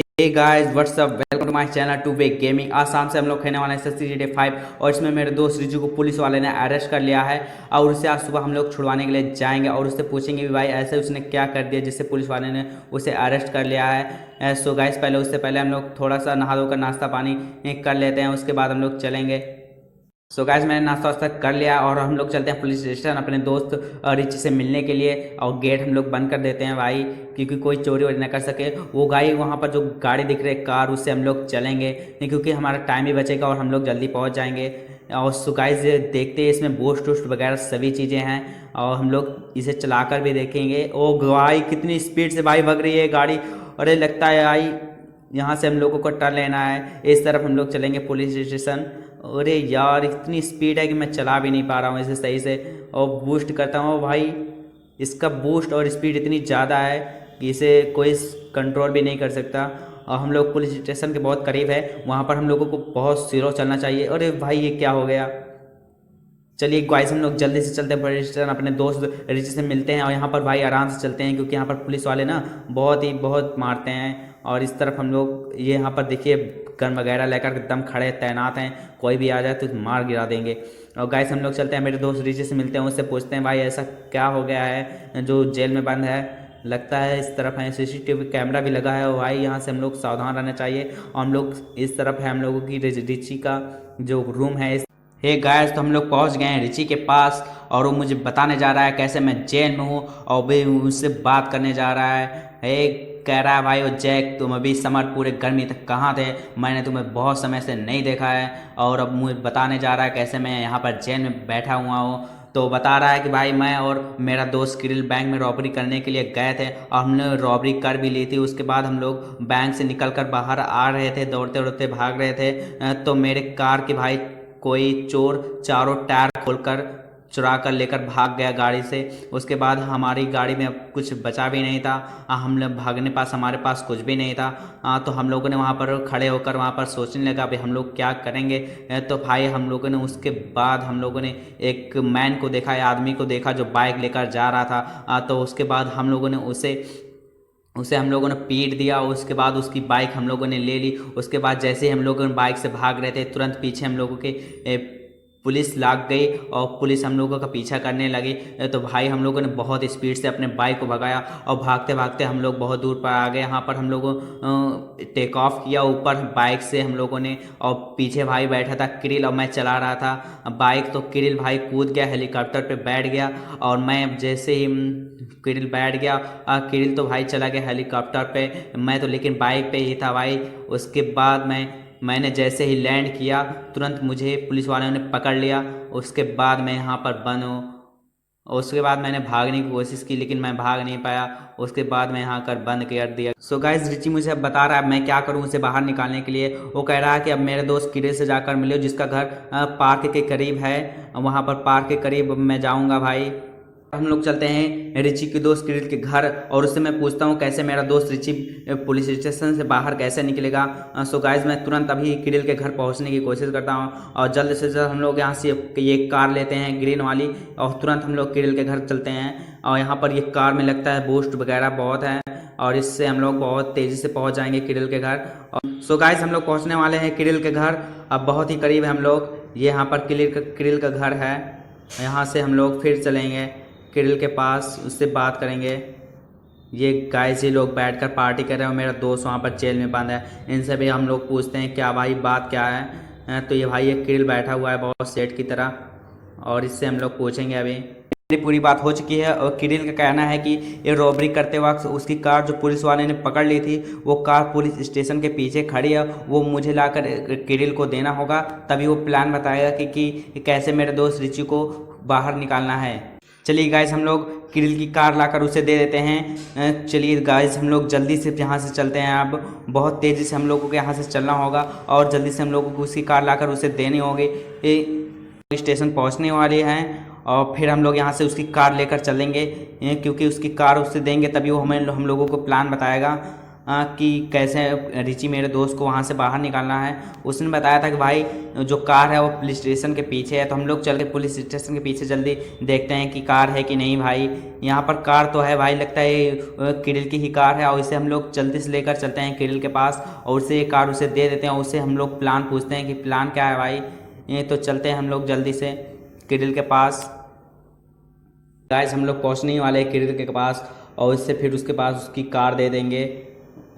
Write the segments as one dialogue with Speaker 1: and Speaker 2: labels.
Speaker 1: Hey guys what's up, welcome to my channel two way gaming. आज शाम से हम लोग खेलने वाले हैं GTA 5 और इसमें मेरे दोस्त रिजू को पुलिस वाले ने अरेस्ट कर लिया है और उसे आज सुबह हम लोग छुड़वाने के लिए जाएंगे और उससे पूछेंगे भी भाई ऐसे उसने क्या कर दिया जिससे पुलिस वाले ने उसे अरेस्ट कर लिया है। सो गाइस उससे पहले हम लोग थोड़ा सा नहा धोकर नाश्ता पानी कर लेते हैं, उसके बाद हम लोग चलेंगे। सो गाइस मैंने नाश्ता वास्ता कर लिया और हम लोग चलते हैं पुलिस स्टेशन अपने दोस्त रिची से मिलने के लिए। और गेट हम लोग बंद कर देते हैं भाई, क्योंकि कोई चोरी वोरी ना कर सके। वो गाड़ी वहाँ पर जो गाड़ी दिख रही है कार, उससे हम लोग चलेंगे नहीं, क्योंकि हमारा टाइम भी बचेगा और हम लोग जल्दी पहुँच जाएंगे। और सो गाइस देखते हैं, इसमें बूस्ट वूस्ट वगैरह सभी चीज़ें हैं और हम लोग इसे चलाकर भी देखेंगे। ओ भाई कितनी स्पीड से भाई भग रही है गाड़ी। अरे लगता है भाई यहाँ से हम लोगों को टर्न लेना है, इस तरफ हम लोग चलेंगे पुलिस स्टेशन। अरे यार इतनी स्पीड है कि मैं चला भी नहीं पा रहा हूँ इसे सही से। और बूस्ट करता हूँ भाई, इसका बूस्ट और स्पीड इतनी ज़्यादा है कि इसे कोई कंट्रोल भी नहीं कर सकता। और हम लोग पुलिस स्टेशन के बहुत करीब है, वहाँ पर हम लोगों को बहुत स्लो चलना चाहिए। अरे भाई ये क्या हो गया। चलिए गाइस हम लोग जल्दी से चलते हैं पुलिस स्टेशन, अपने दोस्त रिची से मिलते हैं। और यहाँ पर भाई आराम से चलते हैं, क्योंकि यहाँ पर पुलिस वाले ना बहुत मारते हैं। और इस तरफ हम लोग ये यहाँ पर देखिए गन वगैरह लेकर एकदम खड़े तैनात हैं, कोई भी आ जाए तो मार गिरा देंगे। और गाइस हम लोग चलते हैं, मेरे दोस्त रिची से मिलते हैं, उससे पूछते हैं भाई ऐसा क्या हो गया है जो जेल में बंद है। लगता है इस तरफ है, सीसीटीवी कैमरा भी लगा है और भाई यहाँ से हम लोग सावधान रहना चाहिए। और हम लोग इस तरफ है हम लोगों की रिची का जो रूम है। हे गाइस तो हम लोग पहुंच गए हैं रिची के पास और वो मुझे बताने जा रहा है कैसे मैं जेल में हूँ और भी उससे बात करने जा रहा है। हे कह रहा है भाई वो जैक तुम अभी समर पूरे गर्मी तक कहाँ थे, मैंने तुम्हें बहुत समय से नहीं देखा है। और अब मुझे बताने जा रहा है कैसे मैं यहाँ पर जेल में बैठा हुआ हूँ। तो बता रहा है कि भाई मैं और मेरा दोस्त किरिल बैंक में रॉबरी करने के लिए गए थे और हमने रॉबरी कर भी ली थी। उसके बाद हम लोग बैंक से निकलकर बाहर आ रहे थे, दौड़ते दौड़ते भाग रहे थे। तो मेरे कार की भाई कोई चोर चारों टायर खोलकर चुरा कर लेकर भाग गया गाड़ी से। उसके बाद हमारी गाड़ी में अब कुछ बचा भी नहीं था, हम लोग भागने पास हमारे पास कुछ भी नहीं था। तो हम लोगों ने वहाँ पर खड़े होकर वहाँ पर सोचने लगा भाई हम लोग क्या करेंगे। तो भाई हम लोगों ने उसके बाद हम लोगों ने एक मैन को देखा, या आदमी को देखा जो बाइक लेकर जा रहा था। तो उसके बाद हम लोगों ने उसे उसे हम लोगों ने पीट दिया। उसके बाद उसकी बाइक हम लोगों ने ले ली। उसके बाद जैसे ही हम लोग बाइक से भाग रहे थे, तुरंत पीछे हम लोगों के पुलिस लाग गई और पुलिस हम लोगों का पीछा करने लगी। तो भाई हम लोगों ने बहुत स्पीड से अपने बाइक को भगाया और भागते भागते हम लोग बहुत दूर पर आ गए। यहाँ पर हम लोगों टेक ऑफ किया ऊपर बाइक से हम लोगों ने, और पीछे भाई बैठा था किरिल और मैं चला रहा था बाइक। तो किरिल भाई कूद गया, हेलीकॉप्टर पे बैठ गया और मैं जैसे ही किरिल बैठ गया, किरिल तो भाई चला गया हेलीकॉप्टर पे, मैं तो लेकिन बाइक पे ही था भाई। उसके बाद मैंने जैसे ही लैंड किया तुरंत मुझे पुलिस वालों ने पकड़ लिया। उसके बाद मैं यहाँ पर बंद हूँ। उसके बाद मैंने भागने की कोशिश की लेकिन मैं भाग नहीं पाया। उसके बाद मैं यहाँ कर बंद कर दिया। सो गाइस रिची मुझे अब बता रहा है मैं क्या करूँ उसे बाहर निकालने के लिए। वो कह रहा है कि अब मेरे दोस्त किरे से जाकर मिलो जिसका घर पार्क के करीब है, वहाँ पर पार्क के करीब मैं जाऊँगा भाई। हम लोग चलते हैं रिची के दोस्त किरिल के घर और उससे मैं पूछता हूँ कैसे मेरा दोस्त रिची पुलिस स्टेशन से बाहर कैसे निकलेगा। सो गाइस मैं तुरंत अभी किरिल के घर पहुँचने की कोशिश करता हूँ और जल्द से जल्द हम लोग यहाँ से ये कार लेते हैं ग्रीन वाली और तुरंत हम लोग किरिल के घर चलते हैं। और यहाँ पर ये कार में लगता है बूस्ट वगैरह बहुत है और इससे हम लोग बहुत तेज़ी से पहुँच जाएंगे किरिल के घर। सो गाइस हम लोग पहुँचने वाले हैं किरिल के घर, अब बहुत ही करीब है हम लोग। ये यहाँ पर किरिल का घर है, यहाँ से हम लोग फिर चलेंगे किरिल के पास, उससे बात करेंगे। ये गाइस ये लोग बैठकर पार्टी कर रहे हैं और मेरा दोस्त वहाँ पर जेल में बंद है। इनसे भी हम लोग पूछते हैं क्या भाई बात क्या है। तो ये भाई ये किरिल बैठा हुआ है बहुत सेठ की तरह और इससे हम लोग पूछेंगे। अभी पूरी बात हो चुकी है और किरिल का कहना है कि ये रॉबरी करते वक्त उसकी कार जो पुलिस वाले ने पकड़ ली थी वो कार पुलिस स्टेशन के पीछे खड़ी है, वो मुझे लाकर किरिल को देना होगा, तभी वो प्लान बताएगा कि कैसे मेरे दोस्त रिची को बाहर निकालना है। चलिए गाइस हम लोग किरिल की कार लाकर उसे दे देते हैं। चलिए गाइस हम लोग जल्दी से यहाँ से चलते हैं, अब बहुत तेज़ी से हम लोगों को यहाँ से चलना होगा और जल्दी से हम लोगों को उसकी कार लाकर उसे देनी होगी। स्टेशन पहुँचने वाले हैं और फिर हम लोग यहाँ से उसकी कार लेकर चलेंगे, क्योंकि उसकी कार उससे देंगे तभी वो हम लोगों को प्लान बताएगा। कि कैसे रिची मेरे दोस्त को वहाँ से बाहर निकालना है। उसने बताया था कि भाई जो कार है वो पुलिस स्टेशन के पीछे है, तो हम लोग चल के पुलिस स्टेशन के पीछे जल्दी देखते हैं कि कार है कि नहीं। भाई यहाँ पर कार तो है भाई, लगता है ये किरिल की ही कार है, और इसे हम लोग जल्दी से लेकर चलते हैं किरिल के पास और उसे ये कार उसे दे देते हैं। उससे हम लोग प्लान पूछते हैं कि प्लान क्या है भाई। ये तो चलते हैं हम लोग जल्दी से किरिल के पास। गाइस हम लोग पहुँचने ही वाले हैं किरिल के पास, और इससे फिर उसके पास उसकी कार दे देंगे।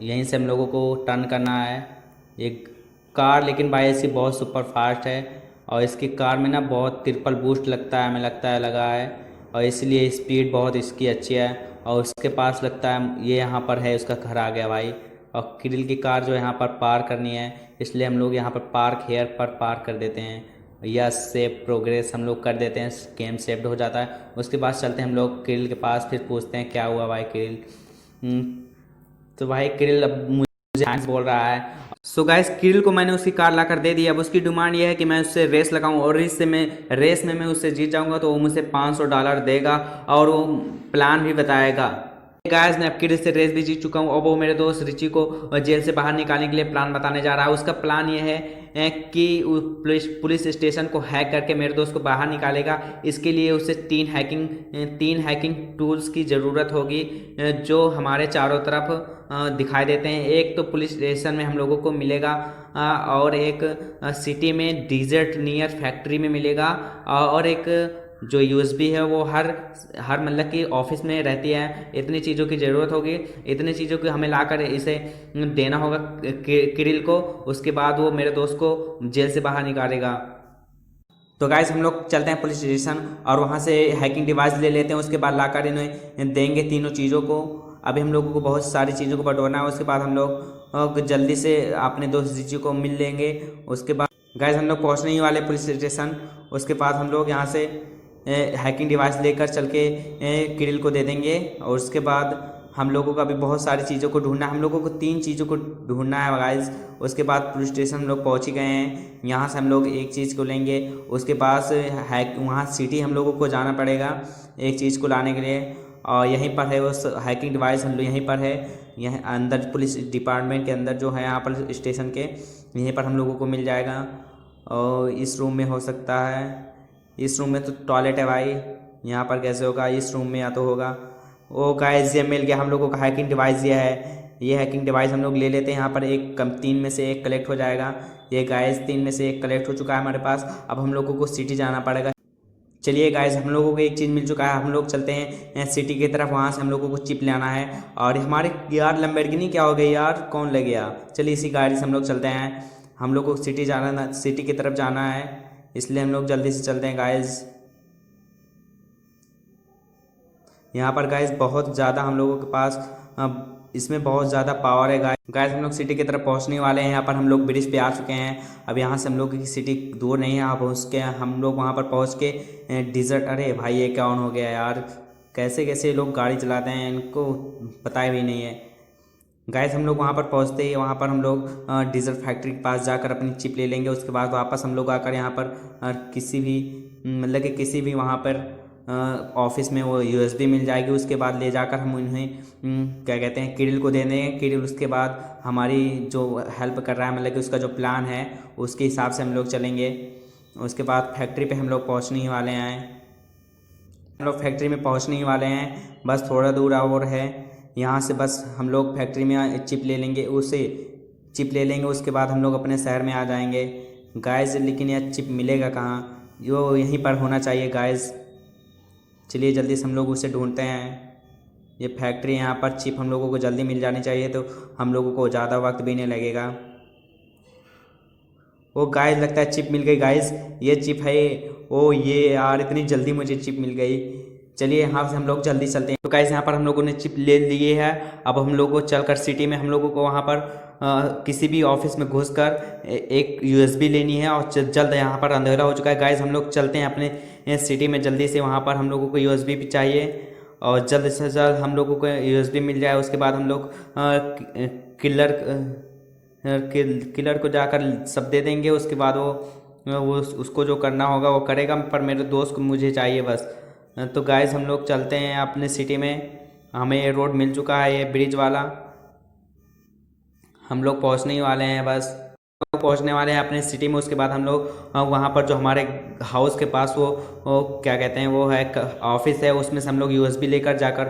Speaker 1: यहीं से हम लोगों को टर्न करना है। एक कार लेकिन भाई इसकी बहुत सुपर फास्ट है, और इसकी कार में ना बहुत ट्रिपल बूस्ट लगता है, हमें लगता है लगा है, और इसलिए स्पीड बहुत इसकी अच्छी है। और उसके पास लगता है ये यहाँ पर है, उसका घर आ गया भाई। और किरिल की कार जो यहाँ पर पार करनी है, इसलिए हम लोग यहाँ पर पार्क हेयर पर पार कर देते हैं। यस सेव प्रोग्रेस हम लोग कर देते हैं, गेम सेव्ड हो जाता है। उसके बाद चलते हैं हम लोग किरिल के पास, फिर पूछते हैं क्या हुआ भाई किरिल। तो भाई किरिल अब मुझे थैंक्स बोल रहा है। सो गाइस किरिल को मैंने उसकी कार लाकर दे दी। अब उसकी डिमांड ये है कि मैं उससे रेस लगाऊं, और रेस में मैं उससे जीत जाऊंगा तो वो मुझे $500 देगा, और वो प्लान भी बताएगा। गाइस मैं अब किरिल से रेस भी जीत चुका हूँ। अब वो मेरे दोस्त रिची को जेल से बाहर निकालने के लिए प्लान बताने जा रहा है। उसका प्लान ये है कि पुलिस स्टेशन को हैक करके मेरे दोस्त को बाहर निकालेगा। इसके लिए उसे तीन हैकिंग टूल्स की ज़रूरत होगी, जो हमारे चारों तरफ दिखाई देते हैं। एक तो पुलिस स्टेशन में हम लोगों को मिलेगा, और एक सिटी में डिजर्ट नियर फैक्ट्री में मिलेगा, और एक जो यूएसबी है वो हर मतलब कि ऑफिस में रहती है। इतनी चीज़ों की ज़रूरत होगी, इतनी चीज़ों की हमें लाकर इसे देना होगा किरिल को। उसके बाद वो मेरे दोस्त को जेल से बाहर निकालेगा। तो गाइस हम लोग चलते हैं पुलिस स्टेशन, और वहाँ से हैकिंग डिवाइस ले लेते हैं। उसके बाद लाकर इन्हें देंगे तीनों चीज़ों को। अभी हम लोगों को बहुत सारी चीज़ों को बटोरना है। उसके बाद हम लोग जल्दी से अपने दोस्त रिची को मिल लेंगे। उसके बाद गाइस हम लोग पहुँचने ही वाले पुलिस स्टेशन। उसके बाद हम लोग यहाँ से हैकिंग डिवाइस लेकर चल के किरिल को दे देंगे। और उसके बाद हम लोगों को अभी बहुत सारी चीज़ों को ढूंढना है। हम लोगों को 3 चीज़ों को ढूंढना है गाइस। उसके बाद पुलिस स्टेशन हम लोग पहुँच ही गए हैं। यहाँ से हम लोग एक चीज़ को लेंगे। उसके पास वहाँ सिटी हम लोगों को जाना पड़ेगा एक चीज़ को लाने के लिए, और यहीं पर है वो हैकिंग डिवाइस। हम लोग यहीं पर है, यहीं अंदर पुलिस डिपार्टमेंट के अंदर जो है यहाँ पर स्टेशन के, यहीं पर हम लोगों को मिल जाएगा। और इस रूम में हो सकता है, इस रूम में तो टॉयलेट है भाई, यहाँ पर कैसे होगा? इस रूम में या तो होगा। ओ गाइस ये मिल गया हम लोगों का हैकिंग डिवाइस। ये है, ये हैकिंग डिवाइस हम लोग ले लेते हैं। यहाँ पर 3 में से 1 कलेक्ट हो जाएगा। ये गाइस 3 में से 1 कलेक्ट हो चुका है हमारे पास। अब हम लोगों को सिटी जाना पड़ेगा। चलिए गाइस हम लोगों को एक चीज़ मिल चुका है। हम लोग चलते हैं सिटी की तरफ, वहाँ से हम लोगों को चिप लाना है। और हमारे यार लैम्बोर्गिनी क्या हो गई यार, कौन ले गया? चलिए इसी गाड़ी से हम लोग चलते हैं। हम लोग को सिटी की तरफ जाना है, इसलिए हम लोग जल्दी से चलते हैं गाइस। यहाँ पर गाइस बहुत ज़्यादा हम लोगों के पास इसमें बहुत ज़्यादा पावर है गाइस। हम लोग सिटी की तरफ पहुँचने वाले हैं। यहाँ पर हम लोग ब्रिज पे आ चुके हैं। अब यहाँ से हम लोग की सिटी दूर नहीं है, आप उसके हम लोग वहाँ पर पहुँच के डिज़र्ट। अरे भाई ये क्या ऑन हो गया यार, कैसे कैसे लोग गाड़ी चलाते हैं, इनको पता भी नहीं है। गाइस हम लोग वहाँ पर पहुँचते ही वहाँ पर हम लोग डीजल फैक्ट्री के पास जाकर अपनी चिप ले लेंगे। उसके बाद वापस हम लोग आकर यहाँ पर किसी भी मतलब कि किसी भी वहाँ पर ऑफिस में वो यूएसबी मिल जाएगी। उसके बाद ले जाकर हम उन्हें क्या कहते हैं किरिल को दे देंगे। किरिल उसके बाद हमारी जो हेल्प कर रहा है, मतलब कि उसका जो प्लान है उसके हिसाब से हम लोग चलेंगे। उसके बाद फैक्ट्री पे हम लोग पहुँचने ही वाले हैं। हम लोग फैक्ट्री में पहुँचने ही वाले हैं, बस थोड़ा दूर और है यहाँ से। बस हम लोग फैक्ट्री में चिप ले लेंगे, उसके बाद हम लोग अपने शहर में आ जाएंगे गाइस। लेकिन यह चिप मिलेगा कहाँ? यो यहीं पर होना चाहिए गाइस। चलिए जल्दी से हम लोग उसे ढूंढते हैं। ये फैक्ट्री यहाँ पर चिप हम लोगों को जल्दी मिल जानी चाहिए, तो हम लोगों को ज़्यादा वक्त भी नहीं लगेगा। ओ गाइस लगता है चिप मिल गई गाइस, ये चिप है। ओ ये यार इतनी जल्दी मुझे चिप मिल गई। चलिए यहाँ से हम लोग जल्दी चलते हैं। तो गाइस यहाँ पर हम लोगों ने चिप ले लिए है। अब हम लोगों को चलकर सिटी में हम लोगों को वहाँ पर किसी भी ऑफिस में घुसकर एक यूएसबी लेनी है, और जल्द यहाँ पर अंधेरा हो चुका है गाइस। हम लोग चलते हैं अपने सिटी में जल्दी से। वहाँ पर हम लोगों को यूएसबी भी चाहिए, और जल्द से जल्द हम लोगों को यूएसबी मिल जाए। उसके बाद हम लोग किलर को जाकर सब दे देंगे। उसके बाद वो उसको जो करना होगा वो करेगा, पर मेरे दोस्त को मुझे चाहिए बस। तो गाइस हम लोग चलते हैं अपने सिटी में। हमें ये रोड मिल चुका है, ये ब्रिज वाला। हम लोग पहुंचने ही वाले हैं, बस पहुंचने वाले हैं अपने सिटी में। उसके बाद हम लोग वहाँ पर जो हमारे हाउस के पास वो क्या कहते हैं, वो है ऑफिस है, उसमें से हम लोग यूएसबी लेकर जाकर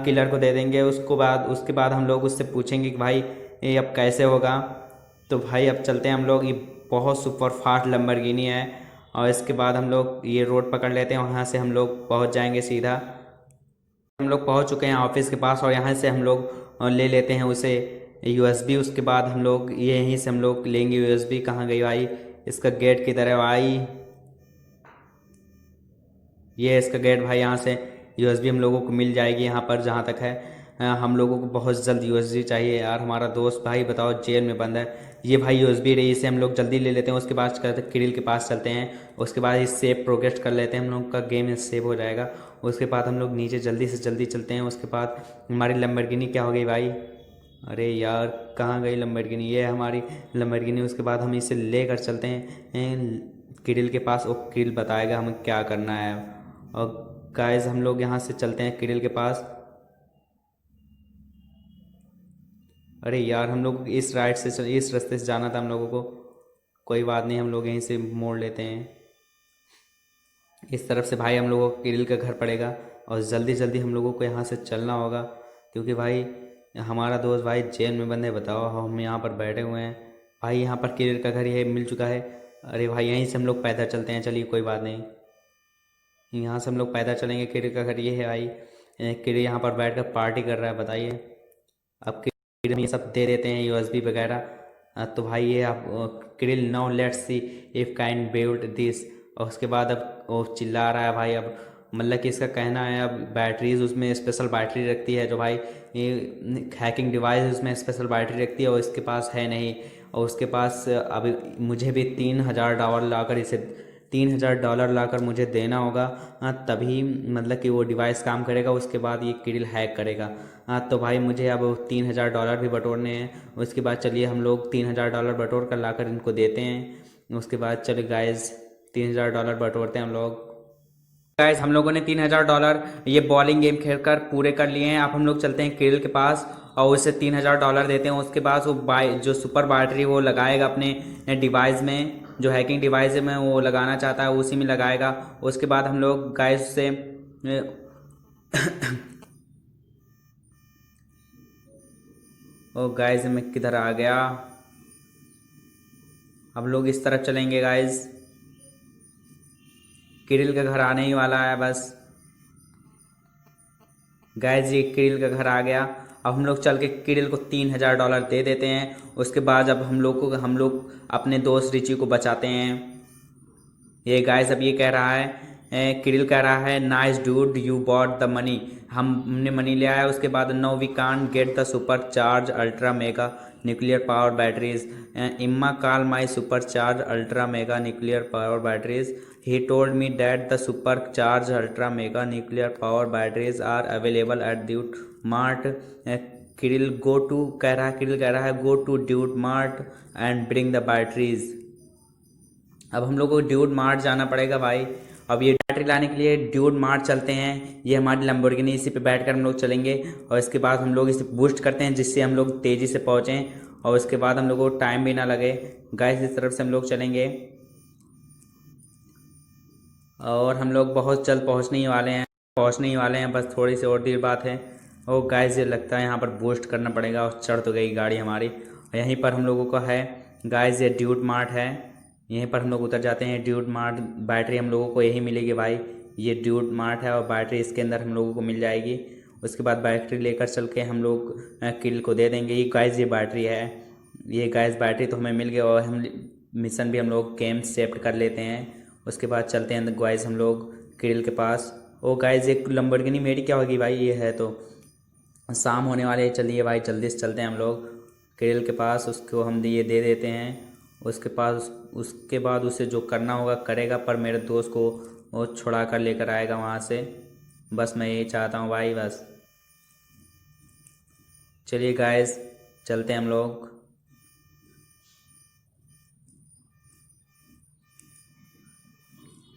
Speaker 1: किलर को दे देंगे। उसके बाद हम लोग उससे पूछेंगे कि भाई ये अब कैसे होगा। तो भाई अब चलते हैं हम लोग। ये बहुत सुपर फास्ट लैम्बोर्गिनी है, और इसके बाद हम लोग ये रोड पकड़ लेते हैं, वहाँ से हम लोग पहुँच जाएंगे सीधा। हम लोग पहुँच चुके हैं ऑफिस के पास, और यहाँ से हम लोग ले लेते हैं उसे यूएसबी। उसके बाद हम लोग यहीं से हम लोग लेंगे यूएसबी। कहाँ गई भाई, इसका गेट किधर है भाई, ये इसका गेट भाई। यहाँ से यूएसबी हम लोगों को मिल जाएगी यहाँ पर, जहाँ तक है। हम लोगों को बहुत जल्द यूएसबी चाहिए यार। हमारा दोस्त भाई बताओ जेल में बंद है। ये भाई यूएसबी रही, इसे हम लोग जल्दी ले लेते हैं। उसके बाद करते किरिल के पास चलते हैं। उसके बाद इस सेव प्रोग्रेस कर लेते हैं, हम लोग का गेम सेव हो जाएगा। उसके बाद हम लोग नीचे जल्दी से जल्दी चलते हैं। उसके बाद हमारी लैम्बोर्गिनी क्या हो गई भाई, अरे यार कहाँ गई लैम्बोर्गिनी, ये है हमारी लैम्बोर्गिनी। उसके बाद हम इसे लेकर चलते हैं किरिल के पास, और किरिल बताएगा हमें क्या करना है। और गाइस हम लोग यहाँ से चलते हैं किरिल के पास। अरे यार हम लोग इस इस रास्ते से जाना था हम लोगों को। कोई बात नहीं, हम लोग यहीं से मोड़ लेते हैं। इस तरफ से भाई हम लोगों को किरिल का घर पड़ेगा, और जल्दी जल्दी हम लोगों को यहाँ से चलना होगा, क्योंकि भाई हमारा दोस्त भाई जेल में बंद है। बताओ हम यहाँ पर बैठे हुए हैं। भाई यहाँ पर किरिल का घर ये मिल चुका है। अरे भाई यहीं से हम लोग पैदल चलते हैं, चलिए कोई बात नहीं। यहाँ से हम लोग पैदल चलेंगे। किरिल का घर ये है भाई। किरिल यहाँ पर बैठ कर पार्टी कर रहा है, बताइए। अब किरिल ये सब दे देते हैं यूएसबी वगैरह। तो भाई ये आप Kirill now let's see if can build this. और उसके बाद अब वो चिल्ला रहा है भाई। अब मतलब कि इसका कहना है अब बैटरीज उसमें स्पेशल बैटरी रखती है, जो भाई ये हैकिंग डिवाइस उसमें स्पेशल बैटरी रखती है, और इसके पास है नहीं। और उसके पास अब मुझे भी $3000 लाकर इसे $3000 लाकर मुझे देना होगा। तभी मतलब कि वो डिवाइस काम करेगा। उसके बाद ये किरिल हैक करेगा। तो भाई मुझे अब $3000 भी बटोरने हैं। उसके बाद चलिए हम लोग $3000 बटोर कर लाकर इनको देते हैं। उसके बाद चलिए गाइस $3000 बटोरते हैं हम लोग। गाइस हम लोगों ने $3000 ये बॉलिंग गेम खेलकर पूरे कर लिए हैं। अब हम लोग चलते हैं किरिल के पास, और उसे $3000 देते हैं। उसके बाद वो जो सुपर बैटरी वो लगाएगा अपने डिवाइस में, जो हैकिंग डिवाइस में वो लगाना चाहता है उसी में लगाएगा। उसके बाद हम लोग गाइस से ओ गाइस मैं किधर आ गया, हम लोग इस तरफ चलेंगे गाइस। किरिल का घर आने ही वाला है बस। गाइस ये किरिल का घर आ गया। अब हम लोग चल के किरिल को $3000 दे देते हैं। उसके बाद अब हम लोग अपने दोस्त रिची को बचाते हैं। ये गाइस अब ये कह रहा है, किरिल कह रहा है nice dude you bought the money. हमने मनी लिया है। उसके बाद no we can't get the super charge ultra mega nuclear power batteries. Imma call my super charge ultra mega nuclear power batteries. He told me that the super charge ultra mega nuclear power batteries are available at Dude Mart. Kirill Kirill कह रहा है go to Dude Mart and bring the batteries. अब हम लोग को dude mart जाना पड़ेगा भाई। अब ये बैटरी लाने के लिए ड्यूड मार्ट चलते हैं। ये हमारी लैम्बोर्गिनी, इसी पे बैठकर हम लोग चलेंगे। और इसके बाद हम लोग इसे बूस्ट करते हैं, जिससे हम लोग तेज़ी से पहुँचें, और उसके बाद हम लोग को टाइम भी ना लगे। गाइस इस तरफ से हम लोग चलेंगे, और हम लोग बहुत जल्द पहुँचने ही वाले हैं, बस थोड़ी सी और देर बात है। और गाइस ये लगता है यहाँ पर बूस्ट करना पड़ेगा, और चढ़ तो गई गाड़ी हमारी। और यहीं पर हम लोगों का है गाइस, ये ड्यूड मार्ट है। यहीं पर हम लोग उतर जाते हैं। ड्यूड मार्ट बैटरी हम लोगों को यही मिलेगी भाई। ये ड्यूड मार्ट है, और बैटरी इसके अंदर हम लोगों को मिल जाएगी। उसके बाद बैटरी लेकर चल के हम लोग किल को दे देंगे। ये गाइस ये बैटरी है। ये गाइस बैटरी तो हमें मिल गई, और हम मिशन भी हम लोग गेम सेव कर लेते हैं। उसके बाद चलते हैं गाइस हम लोग किरिल के पास। ओ गाइस एक लैम्बोर्गिनी मेरी क्या होगी भाई, ये है तो शाम होने वाले है। चलिए भाई जल्दी से चलते हैं हम लोग किरिल के पास, उसको हम ये दे देते हैं। उसके बाद उसे जो करना होगा करेगा, पर मेरे दोस्त को वो छुड़ा कर लेकर आएगा वहाँ से। बस मैं यही चाहता हूँ भाई, बस। चलिए गाइस चलते हैं हम लोग।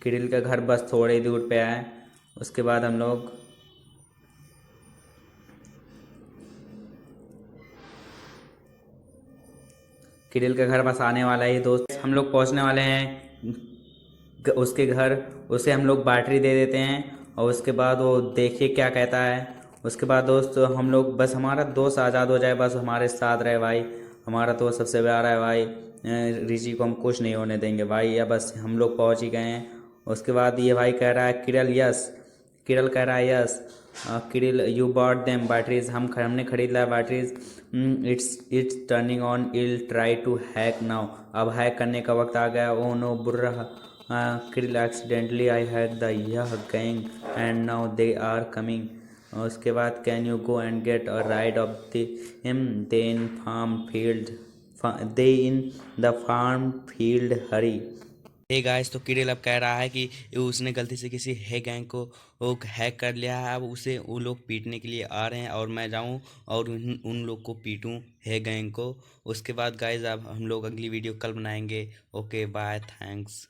Speaker 1: किरिल का घर बस थोड़ी दूर पे है। उसके बाद हम लोग किरिल के घर बस आने वाला है दोस्त, हम लोग पहुंचने वाले हैं उसके घर। उसे हम लोग बैटरी दे देते हैं और उसके बाद वो देखिए क्या कहता है। उसके बाद दोस्त हम लोग बस हमारा दोस्त आज़ाद हो जाए, बस हमारे साथ रहे भाई। हमारा तो सबसे प्यारा है भाई। ऋषि को हम कुछ नहीं होने देंगे भाई। या बस हम लोग पहुंच ही गए हैं। उसके बाद ये भाई कह रहा है किरल यस, किरल कह रहा है yes Kiril you bought them batteries, हमने खरीद लिया batteries. It's turning on, I'll try to hack now, अब हैक करने का वक्त आ गया। ओ नो बुर्रा Kiril accidentally I hack the यह gang and now they are coming. उसके बाद can you go and get a ride of the him they in farm field, they in the farm field hurry. Hey guys, तो Kirill अब कह रहा है कि उसने गलती से किसी है गैंग को वो हैक कर लिया है। अब उसे वो लोग पीटने के लिए आ रहे हैं और मैं जाऊं और उन लोग को पीटूं, है गैंग को। उसके बाद गाइस अब हम लोग अगली वीडियो कल बनाएंगे। Okay bye, thanks.